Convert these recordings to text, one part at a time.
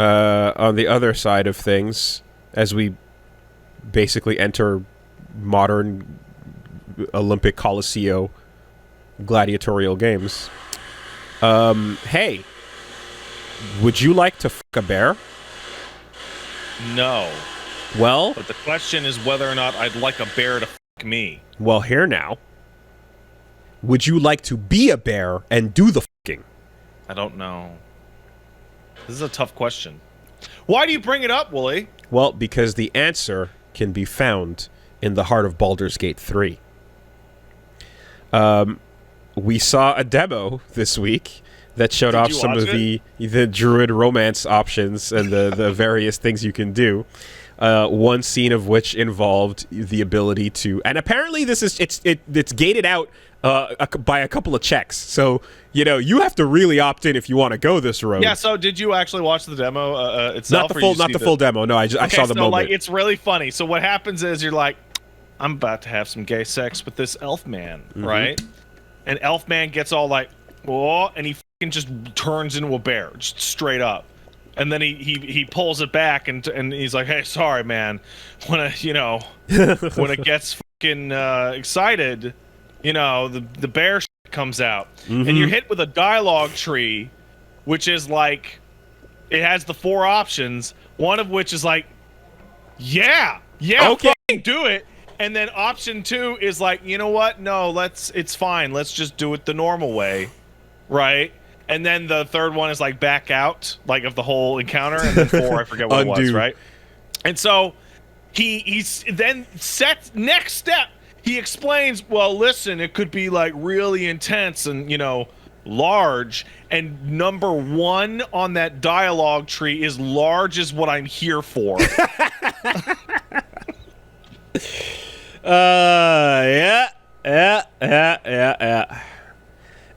On the other side of things, as we basically enter modern Olympic Coliseum gladiatorial games, hey, would you like to fuck a bear? No. Well, but the question is whether or not I'd like a bear to fuck me. Well, here now. Would you like to be a bear and do the fucking? I don't know. This is a tough question. Why do you bring it up, Woolie? Well, because the answer can be found in the heart of Baldur's Gate 3. We saw a demo this week that showed off some of the druid romance options and the various things you can do. One scene of which involved the ability to, and apparently this is it's gated out by a couple of checks. So you have to really opt in if you want to go this road. Yeah. So did you actually watch the demo itself? Not the full demo. No, I saw the moment. Like, it's really funny. So what happens is you're like, I'm about to have some gay sex with this elf man, right? And elf man gets all like, oh, and he fucking just turns into a bear, just straight up. And then he pulls it back and he's like, hey, sorry, man. When when it gets fucking excited, the bear shit comes out. And you're hit with a dialogue tree, which is like, it has the 4 options, one of which is like, yeah, okay, fucking do it. And then option 2 is like, you know what? No, it's fine. Let's just do it the normal way, right? And then the third one is like back out, like of the whole encounter, and then 4, I forget what it was, right? And so he's then sets next step. He explains, well, listen, it could be like really intense and large. And number 1 on that dialogue tree is large is what I'm here for. Yeah.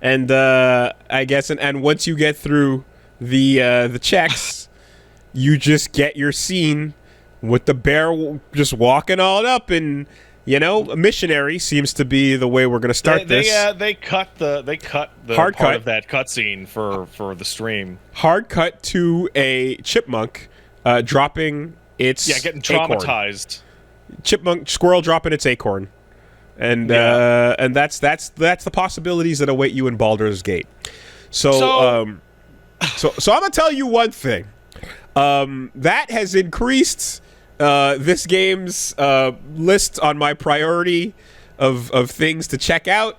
And I guess, and once you get through the checks, you just get your scene with the bear just walking all up, and a missionary seems to be the way we're going to start this. They cut the hard part of that cutscene for the stream. Hard cut to a chipmunk dropping its getting traumatized. Squirrel dropping its acorn. And that's the possibilities that await you in Baldur's Gate. So I'm gonna tell you one thing. That has increased this game's list on my priority of things to check out.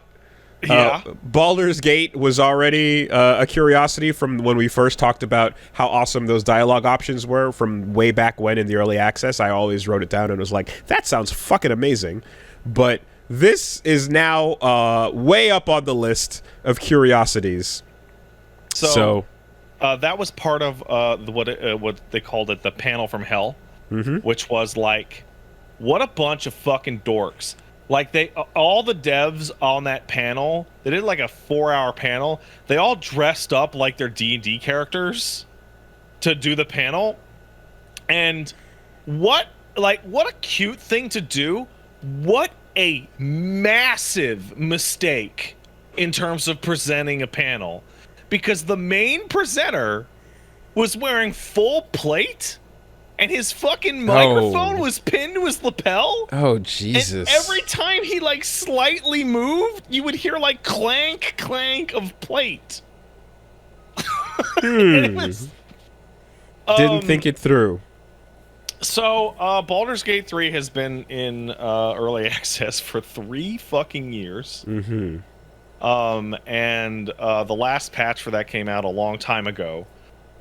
Baldur's Gate was already a curiosity from when we first talked about how awesome those dialogue options were from way back when in the early access. I always wrote it down and was like, that sounds fucking amazing. But this is now way up on the list of curiosities. So that was part of what they called it, the panel from hell, which was like, what a bunch of fucking dorks. Like, all the devs on that panel, they did like a 4-hour panel. They all dressed up like their D&D characters to do the panel. And what a cute thing to do. What a massive mistake in terms of presenting a panel. Because the main presenter was wearing full plate. And his fucking microphone was pinned to his lapel. Oh, Jesus. And every time he, slightly moved, you would hear, clank, clank of plate. Didn't think it through. So, Baldur's Gate 3 has been in early access for 3 fucking years. And the last patch for that came out a long time ago.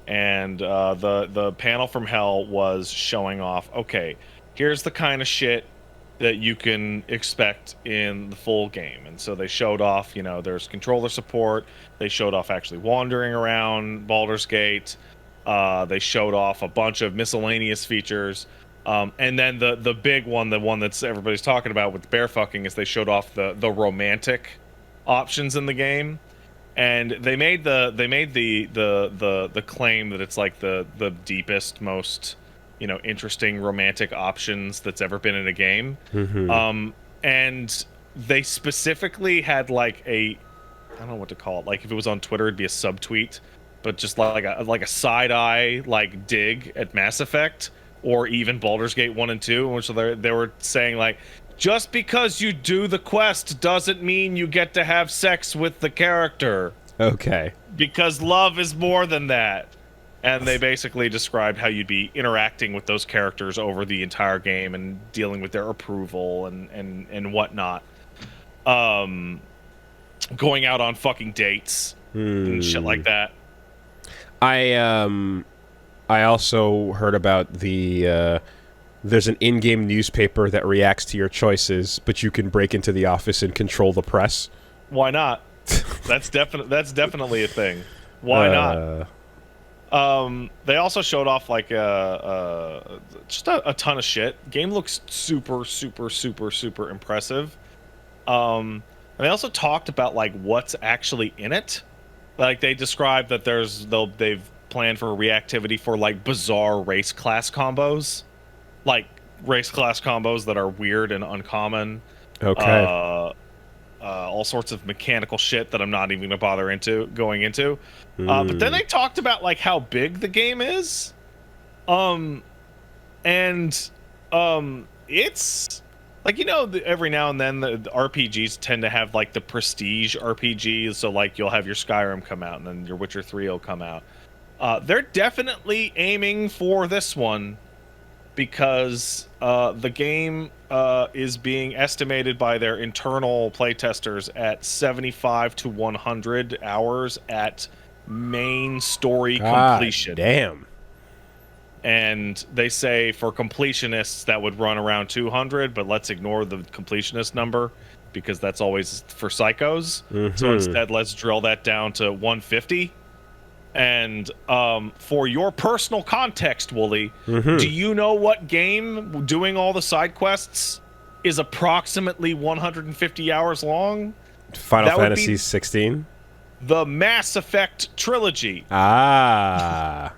And the panel from hell was showing off, okay, here's the kind of shit that you can expect in the full game. And so they showed off, there's controller support. They showed off actually wandering around Baldur's Gate. They showed off a bunch of miscellaneous features. And then the big one, the one that's everybody's talking about with the bear fucking, is they showed off the romantic options in the game. And they made the claim that it's like the deepest, most interesting romantic options that's ever been in a game. And they specifically had I don't know what to call it. Like, if it was on Twitter, it'd be a subtweet. but just like a side eye like dig at Mass Effect or even Baldur's Gate 1 and 2, in which they were saying like, just because you do the quest doesn't mean you get to have sex with the character. Okay. Because love is more than that. And they basically described how you'd be interacting with those characters over the entire game and dealing with their approval and whatnot. Going out on fucking dates and shit like that. I also heard about the there's an in-game newspaper that reacts to your choices, but you can break into the office and control the press. Why not? That's definitely a thing. Why not? They also showed off like just a ton of shit. Game looks super impressive. And they also talked about like what's actually in it. Like they described that they've planned for reactivity for like bizarre race class combos, like race class combos that are weird and uncommon. Okay. All sorts of mechanical shit that I'm not even gonna bother going into. But then they talked about like how big the game is, it's like, you know, every now and then the RPGs tend to have like the prestige RPGs, so like you'll have your Skyrim come out and then your Witcher 3 will come out. They're definitely aiming for this one because the game is being estimated by their internal playtesters at 75 to 100 hours at main story completion. Damn. And they say for completionists that would run around 200, but let's ignore the completionist number because that's always for psychos. So instead, let's drill that down to 150. And for your personal context, Wooly, do you know what game doing all the side quests is approximately 150 hours long? Final Fantasy 16? The Mass Effect trilogy. Ah.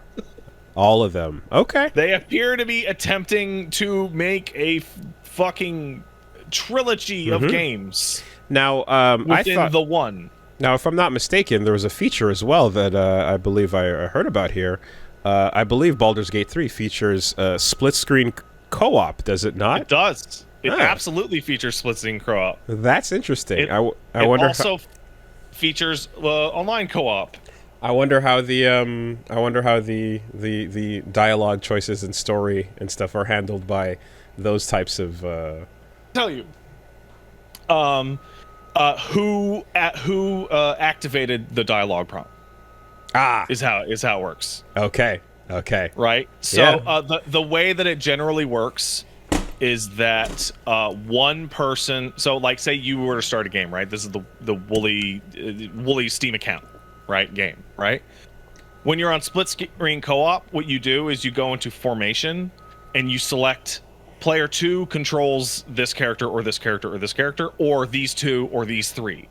All of them. Okay. They appear to be attempting to make a fucking trilogy of games. Now, within the one. Now, if I'm not mistaken, there was a feature as well that I believe I heard about here. I believe Baldur's Gate 3 features split-screen co-op, does it not? It does. It absolutely features split-screen co-op. That's interesting. It also features online co-op. I wonder how the dialogue choices and story and stuff are handled by those types of. Tell you, who activated the dialogue prompt? Is how it works. Okay. Right. So the way that it generally works is that one person. So like, say you were to start a game, right? This is the Wooly Steam account. Right, game, right? When you're on split screen co-op, what you do is you go into formation and you select player 2 controls this character or this character or this character or these two or these three,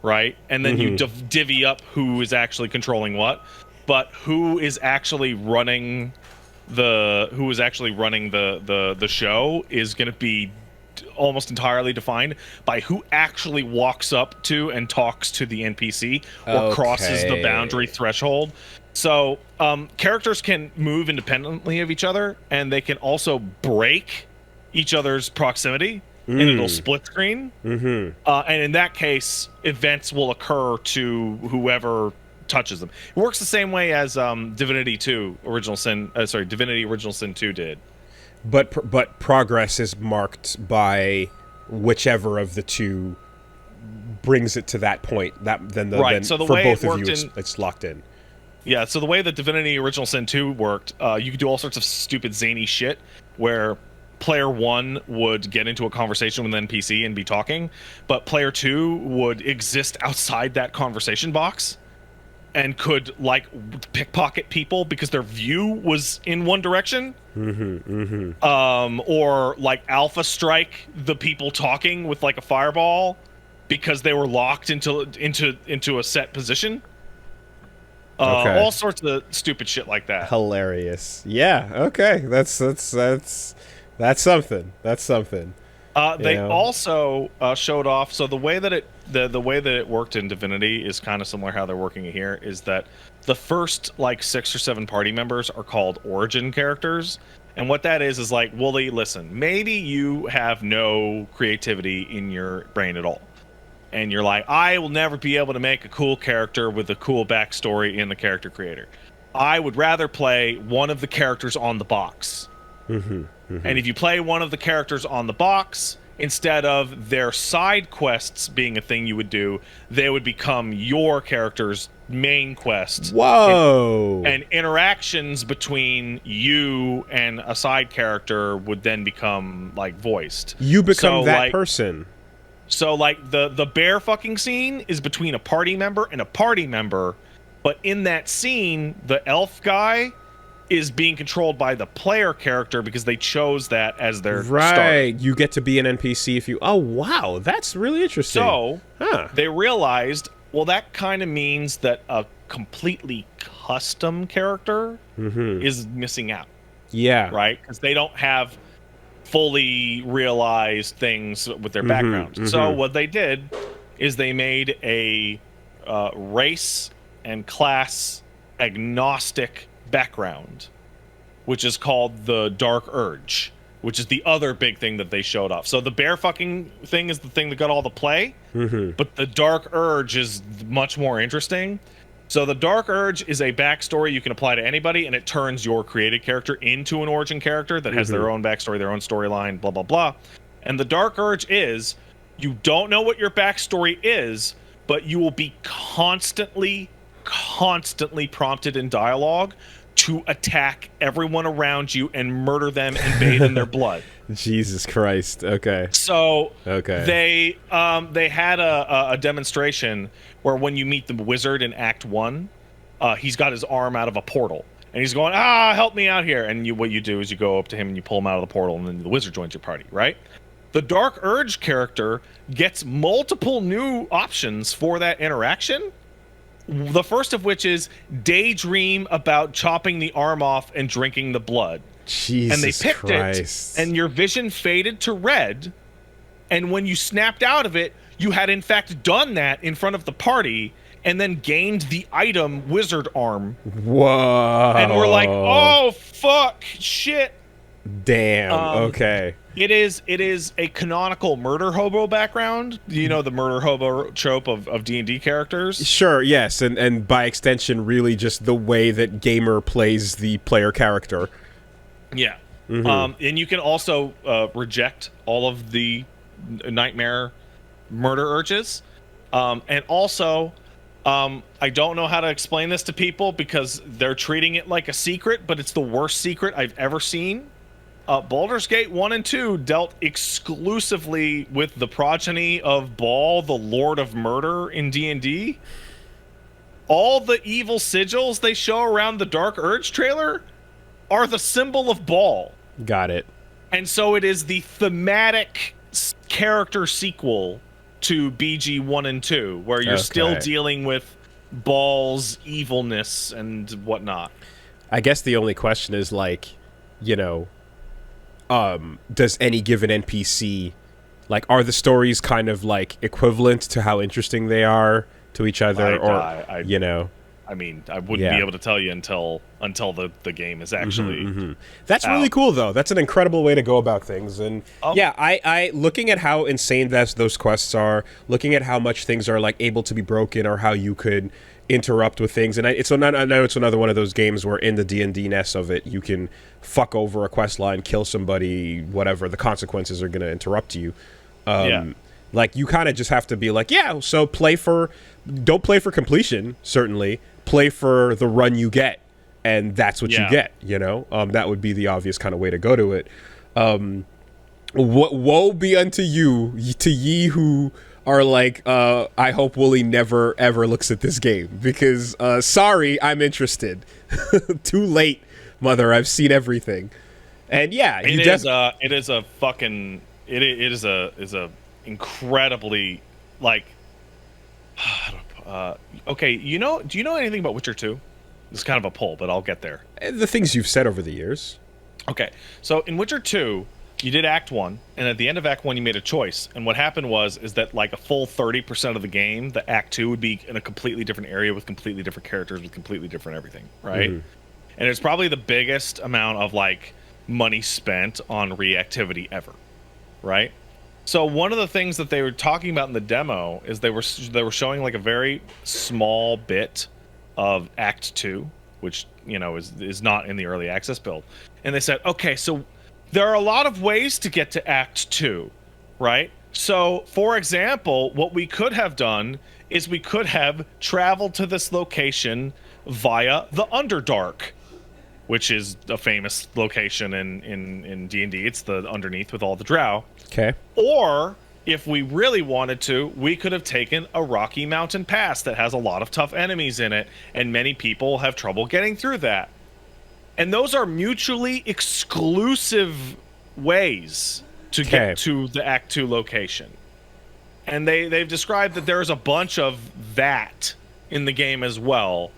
right? And then you divvy up who is actually controlling what, but who is actually running the show is going to be almost entirely defined by who actually walks up to and talks to the NPC or crosses the boundary threshold. So characters can move independently of each other, and they can also break each other's proximity, and it'll split screen. And in that case, events will occur to whoever touches them. It works the same way as Divinity Original Sin 2 did. But progress is marked by whichever of the two brings it to that point. So the for way both it of you, worked it's locked in. Yeah. So the way that Divinity Original Sin 2 worked, you could do all sorts of stupid zany shit where player 1 would get into a conversation with an NPC and be talking, but player 2 would exist outside that conversation box and could like pickpocket people because their view was in one direction. Or like alpha strike the people talking with like a fireball because they were locked into a set position. All sorts of stupid shit like that. Hilarious. Yeah. Okay. That's something. That's something. They also showed off. So the way that it the way that it worked in Divinity is kind of similar how they're working it here. Is that the first like 6 or 7 party members are called origin characters, and what that is like, Woolie, listen, maybe you have no creativity in your brain at all, and you're like, I will never be able to make a cool character with a cool backstory in the character creator. I would rather play one of the characters on the box. And if you play one of the characters on the box, instead of their side quests being a thing you would do, they would become your character's main quest. Whoa! And interactions between you and a side character would then become like voiced. You become that person. So like the bear fucking scene is between a party member and a party member, but in that scene, the elf guy is being controlled by the player character because they chose that as their start. You get to be an NPC if you... Oh, wow. That's really interesting. So, they realized, well, that kind of means that a completely custom character is missing out. Yeah. Right? Because they don't have fully realized things with their backgrounds. So what they did is they made a race and class agnostic background, which is called the Dark Urge, which is the other big thing that they showed off. So the bear fucking thing is the thing that got all the play, but the Dark Urge is much more interesting. So the Dark Urge is a backstory you can apply to anybody, and it turns your created character into an origin character that has their own backstory, their own storyline, blah, blah, blah. And the Dark Urge is, you don't know what your backstory is, but you will be constantly prompted in dialogue to attack everyone around you and murder them and bathe in their blood. Jesus Christ. Okay. So they had a demonstration where when you meet the wizard in Act 1, he's got his arm out of a portal. And he's going, help me out here. And what you do is you go up to him and you pull him out of the portal, and then the wizard joins your party, right? The Dark Urge character gets multiple new options for that interaction. The first of which is daydream about chopping the arm off and drinking the blood. Jesus and they picked Christ. it, and your vision faded to red. And when you snapped out of it, you had in fact done that in front of the party, and then gained the item Wizard Arm. Whoa! And we're like, oh fuck, shit. Damn. Okay. It is a canonical murder hobo background. You know, the murder hobo trope of D&D characters? Sure, yes. And by extension, really just the way that gamer plays the player character. Yeah. And you can also reject all of the nightmare murder urges. And also, I don't know how to explain this to people because they're treating it like a secret, but it's the worst secret I've ever seen. Baldur's Gate 1 and 2 dealt exclusively with the progeny of Baal, the Lord of Murder in D&D. All the evil sigils they show around the Dark Urge trailer are the symbol of Baal. Got it. And so it is the thematic character sequel to BG 1 and 2, where you're still dealing with Baal's evilness and whatnot. I guess the only question is, like, you know... does any given NPC, like, are the stories kind of like equivalent to how interesting they are to each other, you know? I mean, I wouldn't be able to tell you until the game is actually. That's really cool, though. That's an incredible way to go about things. And I looking at how insane those quests are, looking at how much things are like able to be broken, or how you could interrupt with things, and I know it's another one of those games where in the D&D-ness of it, you can fuck over a quest line, kill somebody, whatever. The consequences are going to interrupt you. Like, you kind of just have to be like, so don't play for completion, certainly. Play for the run you get, and that's what you get, you know? That would be the obvious kind of way to go to it. Woe be unto you, to ye who are like, I hope Woolie never, ever looks at this game, because, sorry, I'm interested. Too late, mother, I've seen everything. And it is a incredibly, like, okay, do you know anything about Witcher 2? It's kind of a poll, but I'll get there. The things you've said over the years. Okay, so in Witcher 2, you did Act 1, and at the end of Act 1 you made a choice. And what happened is that like a full 30% of the game, the Act 2 would be in a completely different area with completely different characters with completely different everything, right? And it's probably the biggest amount of like money spent on reactivity ever, right? So one of the things that they were talking about in the demo is they were showing like a very small bit of Act 2, which, you know, is not in the early access build. And they said, okay, so there are a lot of ways to get to Act 2, right? So, for example, what we could have done is we could have traveled to this location via the Underdark, which is a famous location in D&D. It's the underneath with all the drow. Okay. Or, if we really wanted to, we could have taken a Rocky Mountain Pass that has a lot of tough enemies in it, and many people have trouble getting through that. And those are mutually exclusive ways to get to the Act 2 location. And they've described that there's a bunch of that in the game as well,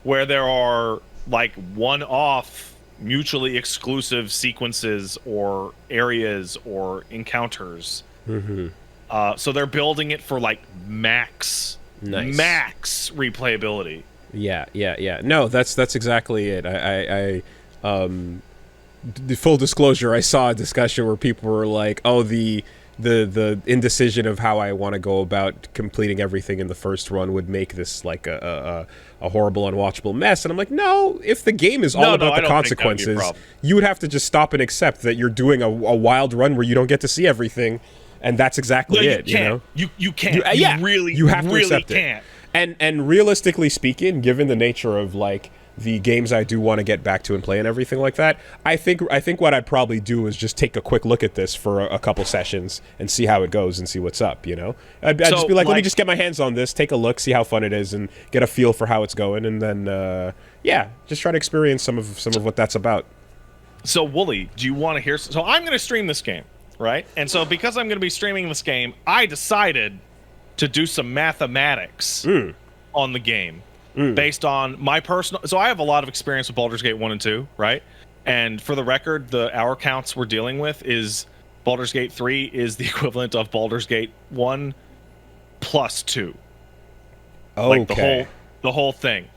where there are like one-off mutually exclusive sequences or areas or encounters. So they're building it for like max replayability. Yeah. No, that's exactly it. The full disclosure, I saw a discussion where people were like, "Oh, the indecision of how I want to go about completing everything in the first run would make this like a horrible, unwatchable mess." And I'm like, "No, if the game is all about the consequences, you would have to just stop and accept that you're doing a wild run where you don't get to see everything, and that's exactly it. You know, you can't. You have to accept it. And realistically speaking, given the nature of like the games I do want to get back to and play and everything like that, I think what I'd probably do is just take a quick look at this for a couple sessions and see how it goes and see what's up, you know? I'd just be like, let me just get my hands on this, take a look, see how fun it is, and get a feel for how it's going, and then, just try to experience some of what that's about. So, Wooly, do you want to hear... So, I'm going to stream this game, right? And so, because I'm going to be streaming this game, I decided to do some mathematics on the game. Based on my personal... So I have a lot of experience with Baldur's Gate 1 and 2, right? And for the record, the hour counts we're dealing with is Baldur's Gate 3 is the equivalent of Baldur's Gate 1 plus 2. Okay. Like the whole thing.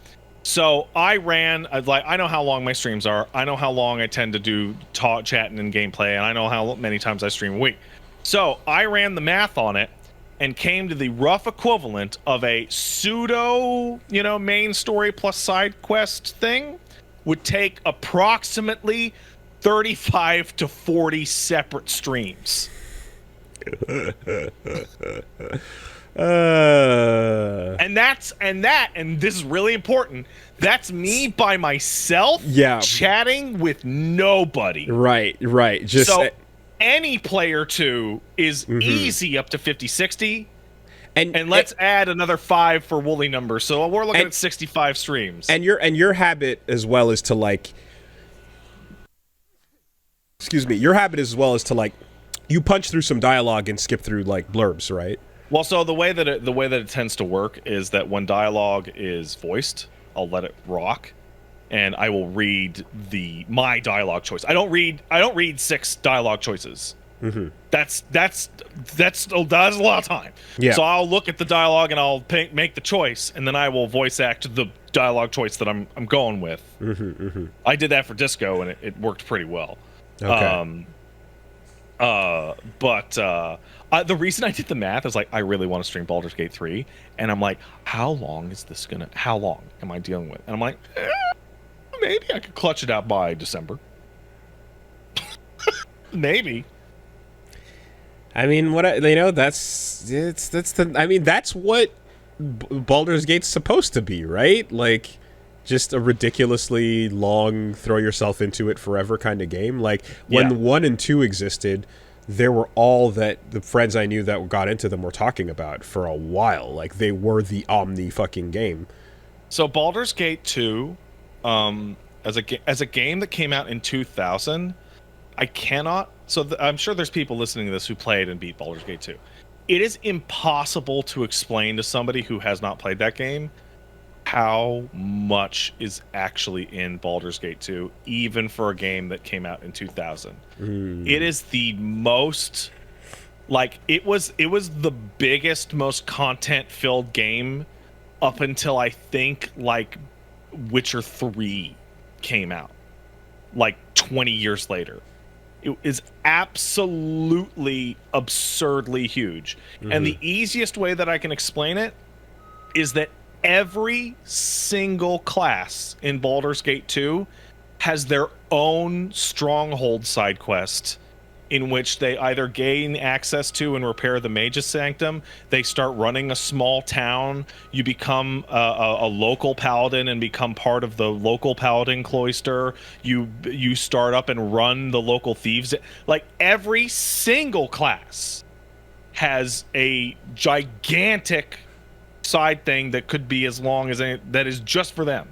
So I know how long my streams are. I know how long I tend to do chatting and gameplay, and I know how many times I stream a week. So I ran the math on it, and came to the rough equivalent of a pseudo, main story plus side quest thing would take approximately 35 to 40 separate streams. And this is really important. That's me by myself, chatting with nobody. Right. Just any player 2 is easy up to 50, 60. And let's add another 5 for Wooly numbers. So we're looking at 65 streams. And your habit as well is to like... Excuse me. Your habit as well is to like... You punch through some dialogue and skip through like blurbs, right? Well, so the way that it tends to work is that when dialogue is voiced, I'll let it rock. And I will read my dialogue choice. I don't read 6 dialogue choices. That's a lot of time. Yeah. So I'll look at the dialogue and I'll make the choice, and then I will voice act the dialogue choice that I'm going with. I did that for Disco, and it worked pretty well. Okay. But the reason I did the math is like I really want to stream Baldur's Gate 3, and I'm like, how long am I dealing with? And I'm like, maybe I could clutch it out by December. Maybe. I mean, that's what Baldur's Gate's supposed to be, right? Like, just a ridiculously long, throw yourself into it forever kind of game. Like, when 1 and 2 existed, there were all that the friends I knew that got into them were talking about for a while. Like, they were the omni fucking game. So Baldur's Gate 2, as a game that came out in 2000, I cannot... So I'm sure there's people listening to this who played and beat Baldur's Gate 2. It is impossible to explain to somebody who has not played that game how much is actually in Baldur's Gate 2, even for a game that came out in 2000. It is the most, like, it was the biggest, most content-filled game up until I think like Witcher 3 came out, like 20 years later. It is absolutely absurdly huge. And the easiest way that I can explain it is that every single class in Baldur's Gate 2 has their own stronghold side quest in which they either gain access to and repair the Mage's Sanctum, they start running a small town, you become a local paladin and become part of the local paladin cloister, you start up and run the local thieves. Like, every single class has a gigantic side thing that could be as long as that is just for them.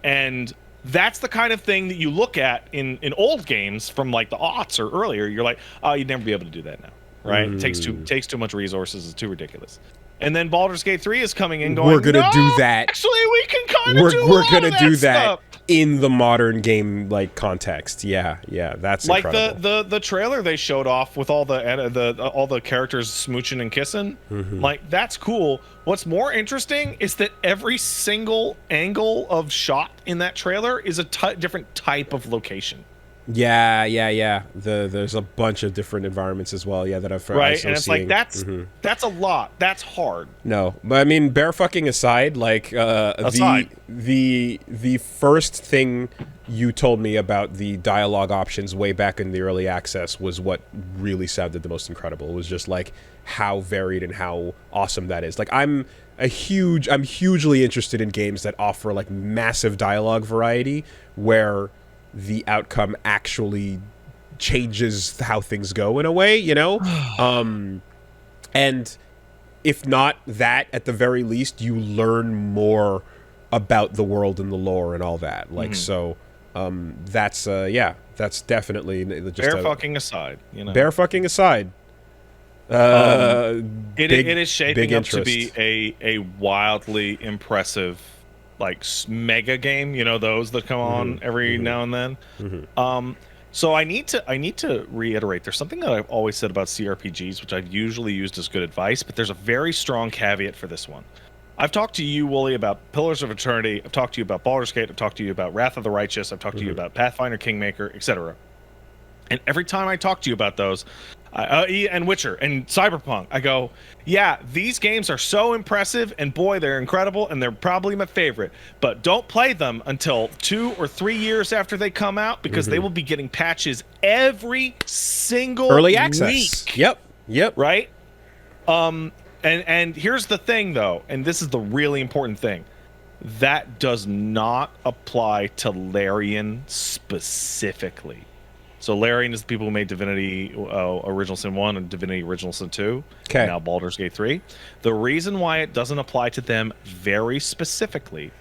And that's the kind of thing that you look at in old games from like the aughts or earlier. You're like, oh, you'd never be able to do that now, right? It takes too much resources. It's too ridiculous. And then Baldur's Gate 3 is coming in going, we're gonna do that. Actually, we can kind of do we're gonna do that stuff in the modern game like context. Yeah, that's like incredible. the trailer they showed off with all the characters smooching and kissing. Like, that's cool. What's more interesting is that every single angle of shot in that trailer is a different type of location. Yeah. There's a bunch of different environments as well. Yeah, that I've right, and it's like that's a lot. That's hard. No, but I mean, bear fucking aside, like the first thing you told me about the dialogue options way back in the early access was what really sounded the most incredible. It was just like how varied and how awesome that is. Like, I'm hugely interested in games that offer like massive dialogue variety where the outcome actually changes how things go in a way, you know? And if not that, at the very least, you learn more about the world and the lore and all that. Like, so that's definitely just bear fucking aside, you know. Bear fucking aside. It is shaping up to be a wildly impressive, like, mega game, you know, those that come on every now and then. So I need to reiterate, there's something that I've always said about CRPGs, which I've usually used as good advice, but there's a very strong caveat for this one. I've talked to you, Woolie, about Pillars of Eternity. I've talked to you about Baldur's Gate. I've talked to you about Wrath of the Righteous. I've talked to you about Pathfinder, Kingmaker, etc. And every time I talk to you about those, and Witcher and Cyberpunk, I go, yeah, these games are so impressive, and boy, they're incredible, and they're probably my favorite. But don't play them until 2 or 3 years after they come out, because they will be getting patches every single early access week. Yep. Right? And here's the thing, though, and this is the really important thing. That does not apply to Larian specifically. So Larian is the people who made Divinity Original Sin 1 and Divinity Original Sin 2. Okay. Now Baldur's Gate 3. The reason why it doesn't apply to them very specifically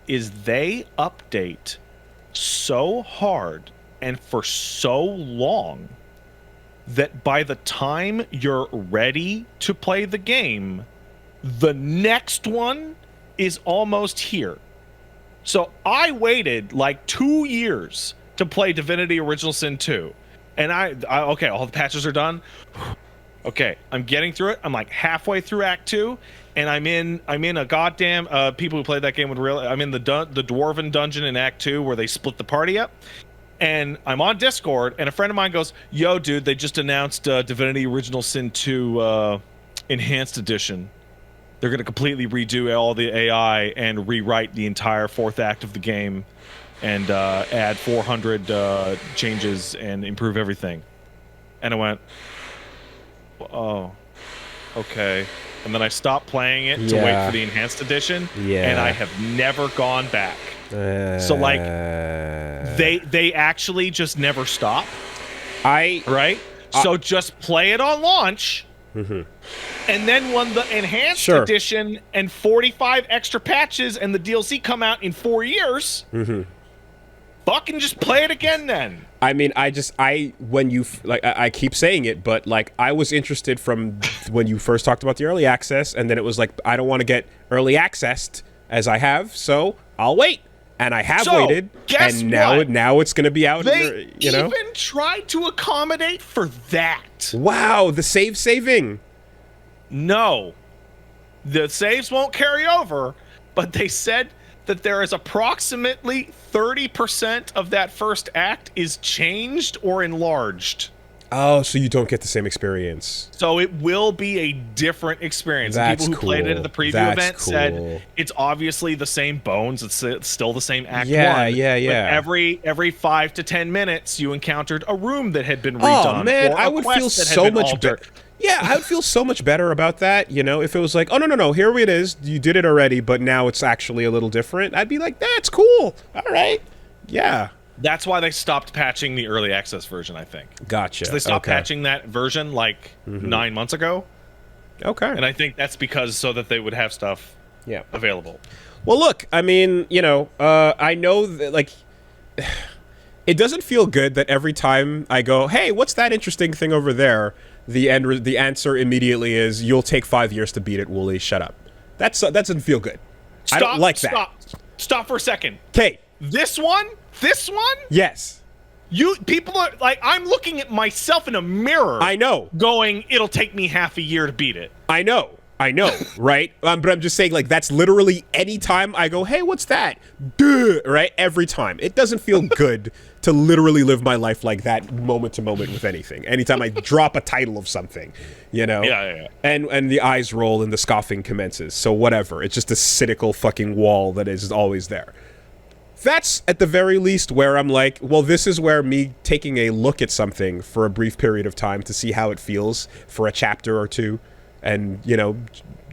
is they update so hard and for so long that by the time you're ready to play the game, the next one is almost here. So I waited like 2 years to play Divinity Original Sin 2. And I okay, all the patches are done. Okay, I'm getting through it. I'm like halfway through Act 2, and I'm in a goddamn people who played that game would realize I'm in the dwarven dungeon in Act 2 where they split the party up. And I'm on Discord, and a friend of mine goes, "Yo, dude, they just announced Divinity Original Sin 2 Enhanced Edition. They're going to completely redo all the AI and rewrite the entire fourth act of the game and add 400 changes and improve everything." And I went, oh, okay. And then I stopped playing it to wait for the Enhanced Edition, and I have never gone back. So, like, they actually just never stop. So just play it on launch, and then when the Enhanced Edition and 45 extra patches and the DLC come out in 4 years, fucking just play it again then. I mean, when you like, I keep saying it, but like, I was interested from when you first talked about the early access, and then it was like, I don't want to get early accessed as I have, so I'll wait. And I have waited, and now it's going to be out. They even tried to accommodate for that. Wow, the saving. No, the saves won't carry over, but they said that there is approximately 30% of that first act is changed or enlarged. Oh, so you don't get the same experience. So it will be a different experience. That's People who played it at the preview event said it's obviously the same bones. It's still the same act one. Yeah. Every 5 to 10 minutes, you encountered a room that had been redone. Oh man, I would feel so much better. Yeah, I would feel so much better about that, you know, if it was like, oh, no, here it is. You did it already, but now it's actually a little different. I'd be like, that's cool. All right. Yeah. That's why they stopped patching the early access version, I think. Gotcha. So they stopped patching that version like 9 months ago. Okay. And I think that's because so that they would have stuff available. Well, look, I mean, you know, I know that, like, it doesn't feel good that every time I go, hey, what's that interesting thing over there? The answer immediately is, you'll take 5 years to beat it, Woolie. Shut up. That doesn't feel good. I don't like that. Stop for a second. Okay. This one? Yes. People are like, I'm looking at myself in a mirror. I know. Going, it'll take me half a year to beat it. I know, right? But I'm just saying, like, that's literally any time I go, hey, what's that? Duh, right? Every time. It doesn't feel good to literally live my life like that moment to moment with anything. Anytime I drop a title of something, you know? Yeah. And the eyes roll and the scoffing commences. So whatever. It's just a cynical fucking wall that is always there. That's, at the very least, where I'm like, well, this is where me taking a look at something for a brief period of time to see how it feels for a chapter or two, and, you know,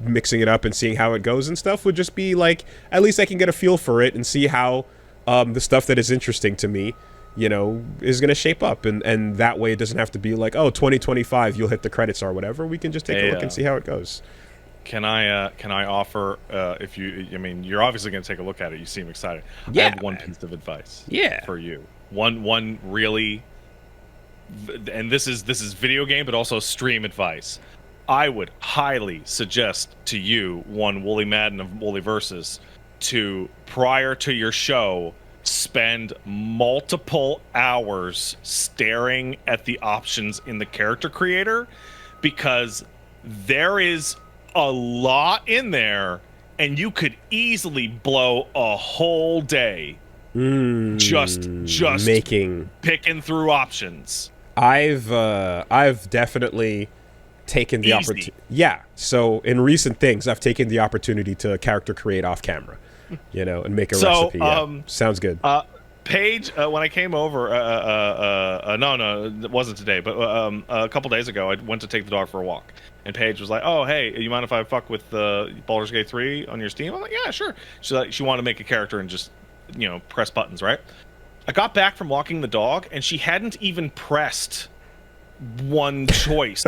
mixing it up and seeing how it goes and stuff would just be like, at least I can get a feel for it and see how the stuff that is interesting to me, you know, is going to shape up. And that way it doesn't have to be like, oh, 2025, you'll hit the credits or whatever. We can just take a look and see how it goes. Can I offer, if you, I mean, you're obviously going to take a look at it. You seem excited. Yeah. I have one piece of advice. Yeah. For you. One really, and this is video game, but also stream advice. I would highly suggest to you, one Woolie Madden of WoolieVersus, to, prior to your show, spend multiple hours staring at the options in the character creator, because there is a lot in there, and you could easily blow a whole day just picking through options. I've definitely taken the opportunity. Yeah. So in recent things, I've taken the opportunity to character create off camera, you know, and make a recipe. Yeah. Sounds good. Paige, when I came over, no, it wasn't today, but a couple days ago, I went to take the dog for a walk. And Paige was like, "Oh, hey, you mind if I fuck with Baldur's Gate 3 on your Steam?" I'm like, "Yeah, sure." She's like, she wanted to make a character and just, you know, press buttons, right? I got back from walking the dog, and she hadn't even pressed one choice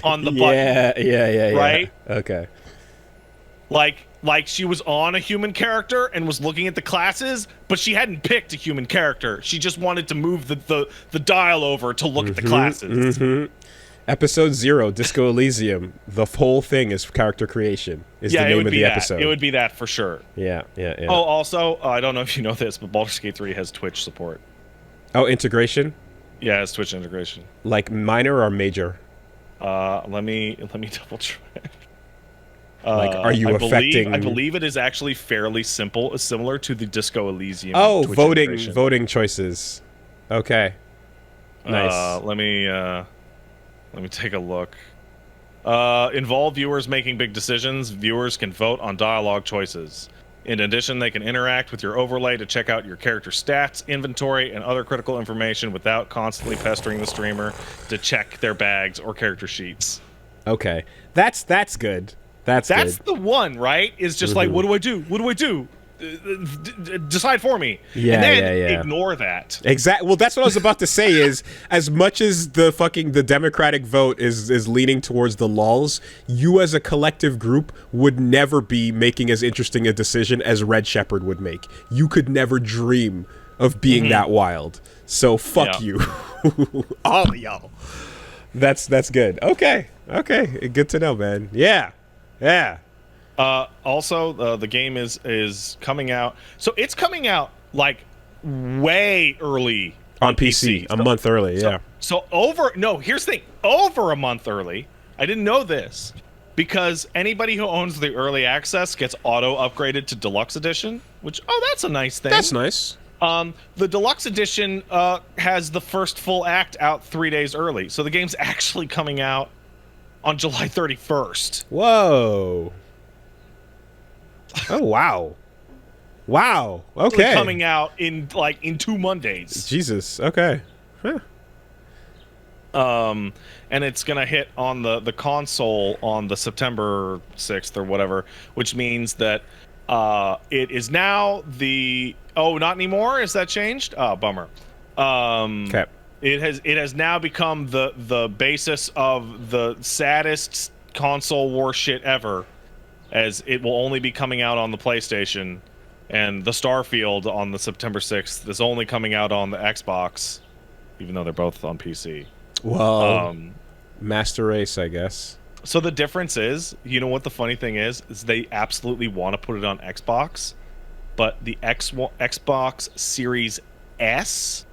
on the button. Yeah. Right? Okay. Like she was on a human character and was looking at the classes, but she hadn't picked a human character. She just wanted to move the dial over to look at the classes. Episode 0, Disco Elysium. The whole thing is character creation. Is the name of the episode. It would be that for sure. Yeah. Oh, also, I don't know if you know this, but Baldur's Gate 3 has Twitch support. Oh, integration? Yeah, it has Twitch integration. Like minor or major? Let me double check. Like, are you affecting? I believe it is actually fairly simple, similar to the Disco Elysium. Oh, voting choices. Okay. Nice. Let me take a look. Involve viewers making big decisions. Viewers can vote on dialogue choices. In addition, they can interact with your overlay to check out your character stats, inventory, and other critical information without constantly pestering the streamer to check their bags or character sheets. Okay. That's good. That's the one, right? Is just like, what do I do? What do I do? Decide for me. Yeah, and then ignore that. Exactly. Well, that's what I was about to say. Is as much as the Democratic vote is leaning towards the lulz, you as a collective group would never be making as interesting a decision as Red Shepherd would make. You could never dream of being that wild. So fuck you, all of y'all. That's good. Okay, good to know, man. Yeah. Also, the game is coming out. So it's coming out like way early on PC. A month early. Yeah. So here's the thing. Over a month early. I didn't know this because anybody who owns the early access gets auto upgraded to deluxe edition. Which that's a nice thing. That's nice. The deluxe edition has the first full act out 3 days early, so the game's actually coming out on July 31st. Whoa! Oh wow! Wow. Okay. Coming out in 2 Mondays. Jesus. Okay. Huh. And it's gonna hit on the console on the September 6th or whatever, which means that it is now the not anymore. Is that changed? Oh, bummer. Okay. It has now become the basis of the saddest console war shit ever, as it will only be coming out on the PlayStation, and the Starfield on the September 6th is only coming out on the Xbox, even though they're both on PC. Well, Master Race, I guess. So the difference is, you know what the funny thing is they absolutely want to put it on Xbox, but the Xbox Series S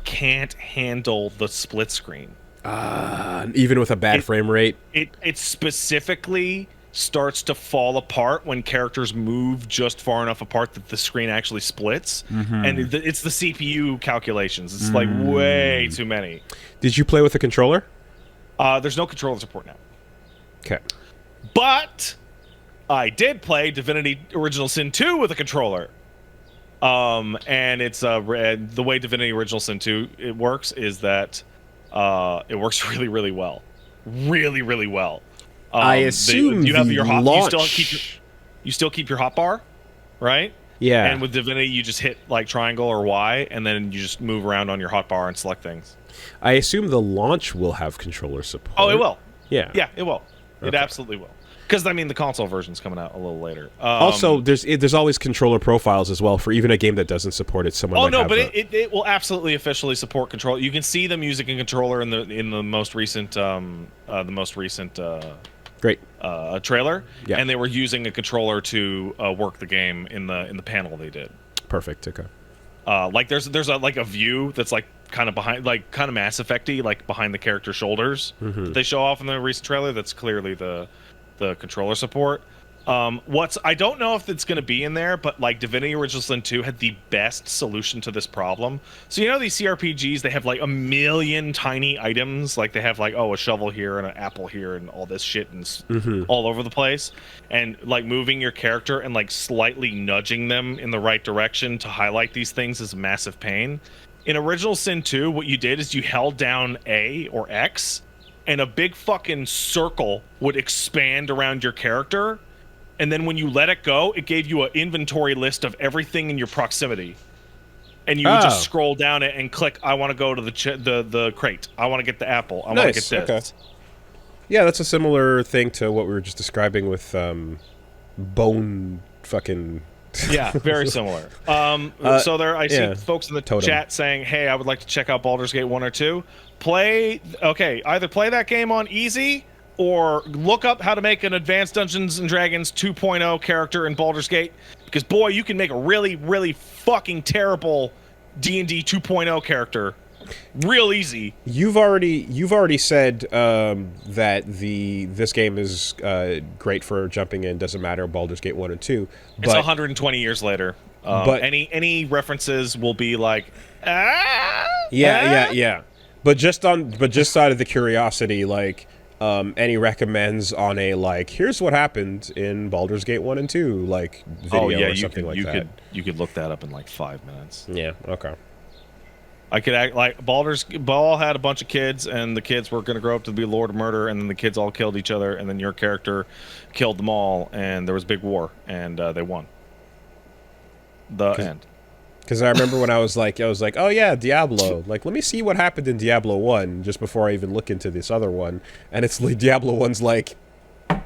can't handle the split screen. Even with a bad frame rate? It specifically starts to fall apart when characters move just far enough apart that the screen actually splits. And it's the CPU calculations. It's like way too many. Did you play with a controller? There's no controller support now. Okay. But I did play Divinity Original Sin 2 with a controller. And it's the way Divinity Original Sin 2 it works is that it works really, really well. Really, really well. I assume you have your hot launch... you still keep your hotbar, right? Yeah. And with Divinity you just hit like triangle or Y and then you just move around on your hotbar and select things. I assume the launch will have controller support. Oh, it will. Yeah. Yeah, it will. Okay. It absolutely will. Because I mean, the console version's coming out a little later. Also, there's always controller profiles as well for even a game that doesn't support it. It will absolutely officially support control. You can see the music and controller in the most recent great trailer. Yeah. And they were using a controller to work the game in the panel they did. Perfect. Okay. Like there's a view that's like kind of behind, like kind of Mass Effect-y, like behind the character's shoulders. That they show off in the recent trailer. That's clearly the controller support. I don't know if it's going to be in there, but like Divinity Original Sin 2 had the best solution to this problem. So you know these CRPGs, they have like a million tiny items, like they have like a shovel here and an apple here and all this shit and all over the place, and like moving your character and like slightly nudging them in the right direction to highlight these things is a massive pain. In Original Sin 2, what you did is you held down A or X, and a big fucking circle would expand around your character, and then when you let it go, it gave you an inventory list of everything in your proximity. And you would just scroll down it and click, I want to go to the crate. I want to get the apple. I want to get this. Okay. Yeah, that's a similar thing to what we were just describing with bone fucking... Yeah, very similar. So there, I see folks in the chat saying, hey, I would like to check out Baldur's Gate 1 or 2. Either play that game on easy or look up how to make an Advanced Dungeons & Dragons 2.0 character in Baldur's Gate, because boy, you can make a really, really fucking terrible D&D 2.0 character real easy. You've already said that this game is great for jumping in, doesn't matter Baldur's Gate 1 and 2. But, it's 120 years later. But any references will be like yeah. But just out of the curiosity, like any recommends on a like here's what happened in Baldur's Gate 1 and 2 like video or something like that. You could look that up in like 5 minutes. Yeah, okay. I could act like Ball had a bunch of kids, and the kids were going to grow up to be Lord of Murder, and then the kids all killed each other, and then your character killed them all, and there was a big war, and they won. The end. Because I remember when I was like, oh yeah, Diablo. Like, let me see what happened in Diablo 1 just before I even look into this other one. And it's like Diablo 1's like,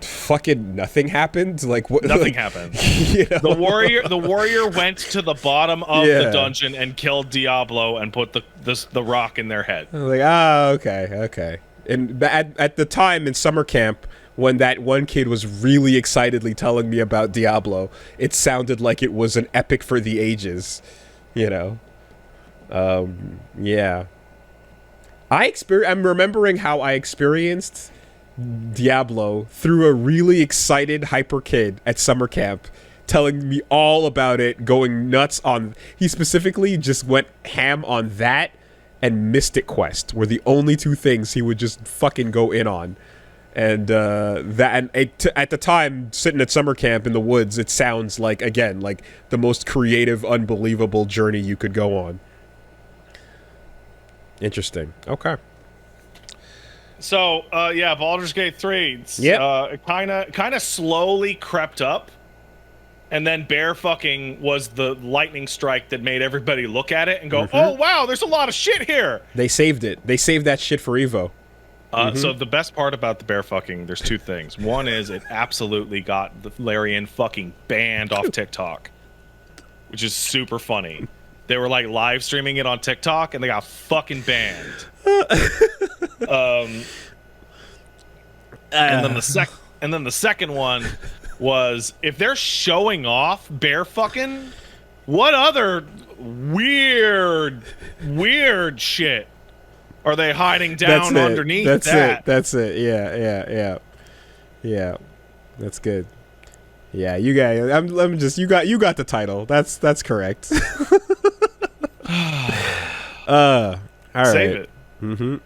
fucking nothing happened. Like what? Nothing happened. You know? The warrior went to the bottom of the dungeon and killed Diablo and put the rock in their head. Like, okay. And at the time in summer camp, when that one kid was really excitedly telling me about Diablo, it sounded like it was an epic for the ages, you know. Yeah. I'm remembering how I experienced Diablo through a really excited hyper kid at summer camp telling me all about it, going nuts on... He specifically just went ham on that and Mystic Quest were the only two things he would just fucking go in on. And at the time, sitting at summer camp in the woods, it sounds like, again, like the most creative, unbelievable journey you could go on. Interesting. Okay. So, Baldur's Gate 3. It kind of slowly crept up. And then bear fucking was the lightning strike that made everybody look at it and go, oh, wow, there's a lot of shit here. They saved it. They saved that shit for Evo. So the best part about the bear fucking, there's two things. One is it absolutely got the Larian fucking banned off TikTok, which is super funny. They were like live streaming it on TikTok and they got fucking banned. And then the second one was if they're showing off bear fucking, what other weird shit are they hiding down underneath that? That's it. Yeah. That's good. Yeah, you guys. You got the title. That's correct. All right. Save it. Mm-hmm.